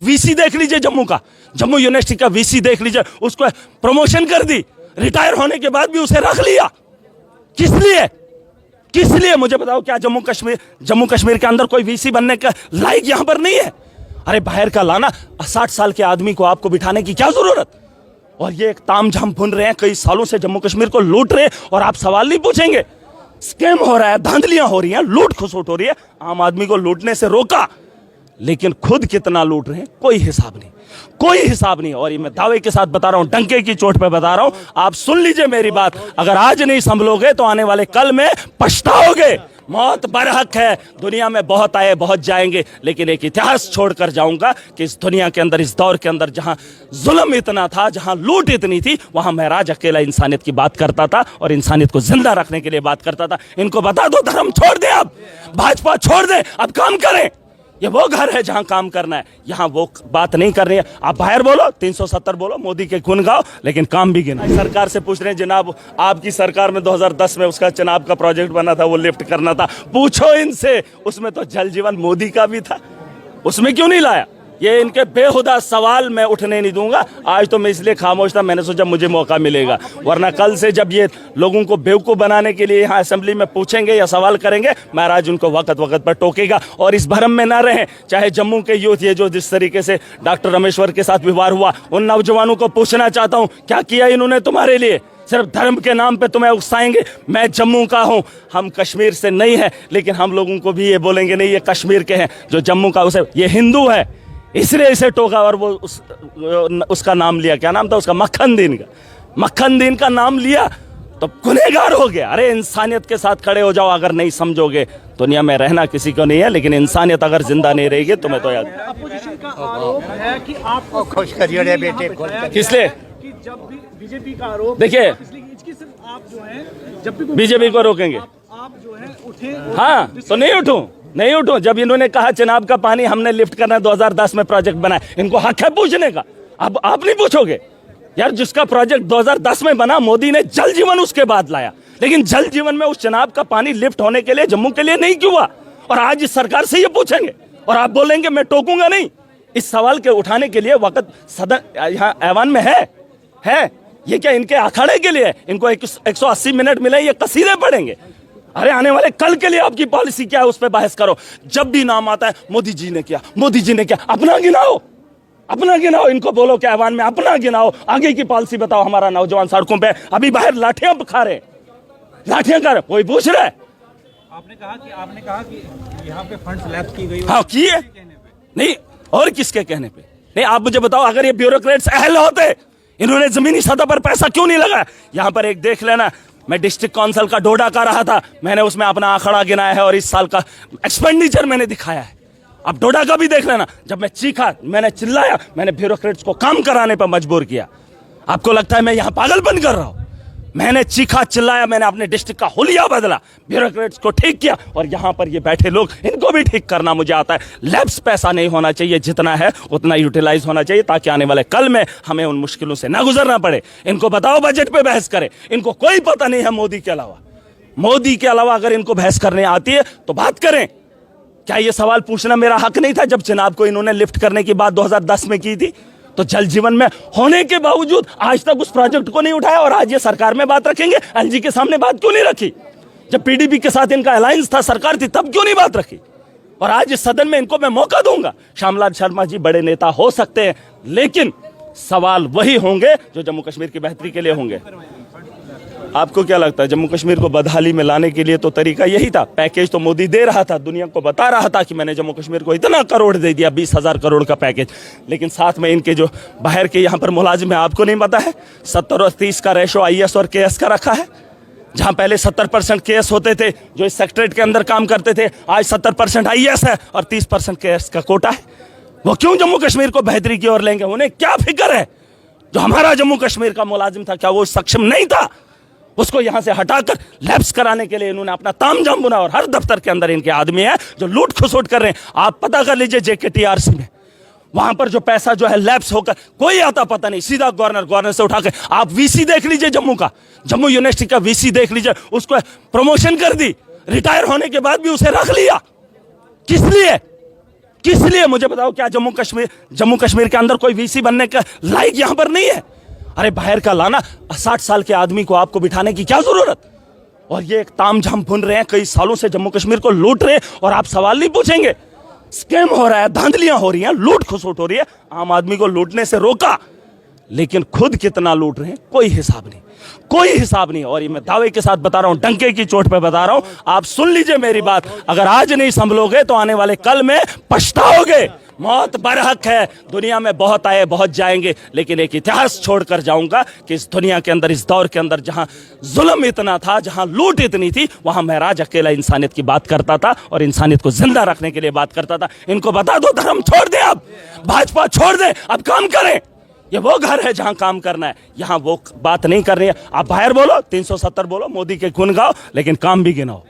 VC देख लीजिए जम्मू का, जम्मू यूनिवर्सिटी का वीसी देख लीजिए, उसको प्रमोशन कर दी, रिटायर होने के बाद भी उसे रख लिया। किस लिए? किस लिए मुझे बताओ। क्या जम्मू कश्मीर के अंदर कोई वीसी बनने का लायक यहां पर नहीं है? अरे बाहर का लाना, 60 साल के आदमी को आपको बिठाने की क्या जरूरत? और ये एक तामझाम बुन रहे हैं, कई सालों से जम्मू कश्मीर को लूट रहे हैं और आप सवाल नहीं पूछेंगे। स्कैम हो रहा है, धांधलियां हो रही हैं, लूट खसोट हो रही है। आम आदमी को लूटने से रोका, लेकिन खुद कितना लूट रहे हैं कोई हिसाब नहीं, कोई हिसाब नहीं। और ये मैं दावे के साथ बता रहा हूं, डंके की चोट पे बता रहा हूं, आप सुन लीजिए मेरी बात। अगर आज नहीं संभलोगे तो आने वाले कल में पछताओगे। मौत बरहक है, दुनिया में बहुत आए बहुत जाएंगे, लेकिन एक इतिहास छोड़कर जाऊंगा कि इस दुनिया के अंदर, इस दौर के अंदर जहां जुल्म इतना था, जहां लूट इतनी थी, वहां महराज अकेला इंसानियत की बात करता था और इंसानियत को जिंदा रखने के लिए बात करता था। इनको बता दो धर्म छोड़ दे, अब भाजपा छोड़ दे, अब काम करें। ये वो घर है जहां काम करना है, यहां वो बात नहीं कर रही है। आप बाहर बोलो, 370 बोलो, मोदी के गुण गाओ, लेकिन काम भी गिना। सरकार से पूछ रहे हैं, जनाब आपकी सरकार में 2010 में उसका चुनाव का प्रोजेक्ट बना था, वो लिफ्ट करना था, पूछो इनसे। उसमें तो जल जीवन मोदी का भी था, उसमें क्यों नहीं लाया? ये इनके बेहुदा सवाल मैं उठने नहीं दूंगा। आज तो मैं इसलिए खामोश था, मैंने सोचा मुझे मौका मिलेगा, वरना कल से जब ये लोगों को बेवकूफ़ बनाने के लिए यहाँ असेंबली में पूछेंगे या सवाल करेंगे, महाराज उनको वक्त वक्त पर टोकेगा। और इस भरम में ना रहें, चाहे जम्मू के यूथ, ये जो जिस तरीके से डॉक्टर रामेश्वर के साथ व्यवहार हुआ, उन नौजवानों को पूछना चाहता हूँ, क्या किया इन्होंने तुम्हारे लिए? सिर्फ धर्म के नाम पे तुम्हें उकसाएंगे। मैं जम्मू का हूं, हम कश्मीर से नहीं है, लेकिन हम लोगों को भी ये बोलेंगे नहीं ये कश्मीर के हैं। जो जम्मू का उसे ये हिंदू है, इसलिए इसे टोका और वो उसका नाम लिया, क्या नाम था उसका, मक्खन दीन का, मक्खन दीन का नाम लिया तो गुनहगार हो गया। अरे इंसानियत के साथ खड़े हो जाओ, अगर नहीं समझोगे दुनिया में रहना किसी को नहीं है, लेकिन इंसानियत अगर जिंदा नहीं रहेगी तुम्हें तो याद। अपोजिशन का आरोप है कि आपको खुश करिए बेटे, किसलिए? कि जब भी बीजेपी का आरोप, देखिए इसकी सिर्फ आप जो है, जब भी बीजेपी को रोकेंगे, आप जो है उठे, हाँ तो नहीं उठूं। जब इन्होंने कहा चिनाब का पानी हमने लिफ्ट करना है, 2010 में प्रोजेक्ट बना है, इनको हक है पूछने का। अब आप नहीं पूछोगे यार, जिसका प्रोजेक्ट 2010 में बना, मोदी ने जल जीवन उसके बाद लाया, लेकिन जल जीवन में उस चिनाब का पानी लिफ्ट होने के लिए जम्मू के लिए नहीं क्यों हुआ? और आज इस सरकार से ये पूछेंगे और आप बोलेंगे मैं टोकूंगा नहीं। इस सवाल के उठाने के लिए वक्त सदन यहाँ ऐवान में है। ये क्या इनके अखाड़े के लिए? इनको 180 मिनट मिले, ये कसीदे पढ़ेंगे। अरे आने वाले कल के लिए आपकी पॉलिसी क्या है, उस पर बहस करो। जब भी नाम आता है मोदी जी ने किया, मोदी जी ने किया, अपना गिनाओ, अपना गिनाओ। इनको बोलो कि ऐवान में अपना गिनाओ, आगे की पॉलिसी बताओ। हमारा नौजवान सड़कों पे अभी बाहर लाठियां खा रहे, लाठियां खा रहे, कोई पूछ रहा है? आपने कहा कि यहाँ पे फंड्स लैप्स की गई, हाँ किए नहीं, और किसके कहने पे नहीं? आप मुझे बताओ, अगर ये ब्यूरोक्रेट्स अहल होते, इन्होंने जमीनी सतह पर पैसा क्यों नहीं लगाया? यहाँ पर एक देख लेना, मैं डिस्ट्रिक्ट काउंसिल का डोडा कर रहा था, मैंने उसमें अपना आंकड़ा गिनाया है और इस साल का एक्सपेंडिचर मैंने दिखाया है। अब डोडा का भी देख लेना, जब मैं चीखा, मैंने चिल्लाया, मैंने ब्यूरोक्रेट्स को काम कराने पर मजबूर किया। आपको लगता है मैं यहाँ पागलपन कर रहा हूँ? मैंने चीखा चिल्लाया, मैंने अपने डिस्ट्रिक्ट का हुलिया बदला, ब्यूरोक्रेट्स को ठीक किया, और यहाँ पर ये बैठे लोग, इनको भी ठीक करना मुझे आता है। लैब्स पैसा नहीं होना चाहिए, जितना है उतना यूटिलाइज होना चाहिए, ताकि आने वाले कल में हमें उन मुश्किलों से ना गुजरना पड़े। इनको बताओ बजट पे बहस करें, इनको कोई पता नहीं है मोदी के अलावा। मोदी के अलावा अगर इनको बहस करने आती है तो बात करें। क्या ये सवाल पूछना मेरा हक नहीं था जब चिनाब को इन्होंने लिफ्ट करने की बात 2010 में की थी? तो जल जीवन में होने के बावजूद आज तक उस प्रोजेक्ट को नहीं उठाया, और आज ये सरकार में बात रखेंगे। एलजी के सामने बात क्यों नहीं रखी? जब पीडीपी के साथ इनका अलायंस था, सरकार थी, तब क्यों नहीं बात रखी? और आज इस सदन में इनको मैं मौका दूंगा। श्यामलाल शर्मा जी बड़े नेता हो सकते हैं, लेकिन सवाल वही होंगे जो जम्मू कश्मीर की बेहतरी के लिए होंगे। आपको क्या लगता है जम्मू कश्मीर को बदहाली में लाने के लिए तो तरीका यही था? पैकेज तो मोदी दे रहा था, दुनिया को बता रहा था कि मैंने जम्मू कश्मीर को इतना करोड़ दे दिया, 20,000 करोड़ का पैकेज, लेकिन साथ में इनके जो बाहर के यहाँ पर मुलाजिम है, आपको नहीं पता है 70 और 30 का रेशो आईएएस और केएस का रखा है। जहाँ पहले 70% केएस होते थे जो इस सेक्रेटरीट के अंदर काम करते थे, आज 70% आईएएस है और 30% केएस का कोटा है। वो क्यों जम्मू कश्मीर को बेहतरी की ओर लेंगे? उन्हें क्या फिक्र है? जो हमारा जम्मू कश्मीर का मुलाजिम था, क्या वो सक्षम नहीं था? उसको यहां से हटाकर लैब्स कराने के लिए इन्होंने अपना तामझाम बुना, और हर दफ्तर के अंदर इनके आदमी हैं जो लूट खसोट कर रहे हैं। आप पता कर लीजिए JKTRC में, वहां पर जो पैसा जो है लैब्स होकर कोई आता पता नहीं, सीधा गवर्नर से उठाकर आप वीसी देख लीजिए जम्मू का, जम्मू यूनिवर्सिटी का वीसी देख लीजिए, उसको प्रमोशन कर दी, रिटायर होने के बाद भी उसे रख लिया। किस लिए? किस लिए मुझे बताओ? क्या जम्मू कश्मीर के अंदर कोई वीसी बनने का लायक यहां पर नहीं है? अरे बाहर का लाना, 60 साल के आदमी को आपको बिठाने की क्या जरूरत? और ये एक तामझाम भुन रहे हैं, कई सालों से जम्मू कश्मीर को लूट रहे हैं और आप सवाल नहीं पूछेंगे? स्कैम हो रहा है, धांधलियां हो रही हैं, लूट खसोट हो रही है। आम आदमी को लूटने से रोका, लेकिन खुद कितना लूट रहे हैं कोई हिसाब नहीं, कोई हिसाब नहीं। और ये मैं दावे के साथ बता रहा हूं, डंके की चोट पे बता रहा हूं, आप सुन लीजिए मेरी बात। अगर आज नहीं संभलोगे तो आने वाले कल में पछताओगे। मौत बरहक है, दुनिया में बहुत आए बहुत जाएंगे, लेकिन एक इतिहास छोड़कर जाऊंगा कि इस दुनिया के अंदर, इस दौर के अंदर जहां जुल्म इतना था, जहां लूट इतनी थी, वहां महराज अकेला इंसानियत की बात करता था और इंसानियत को जिंदा रखने के लिए बात करता था। इनको बता दो धर्म छोड़ दे, अब भाजपा छोड़ दे, अब काम करें। ये वो घर है जहां काम करना है, यहां वो बात नहीं कर रही है। आप बाहर बोलो, 370 बोलो, मोदी के गुण गाओ, लेकिन काम भी गिनाओ।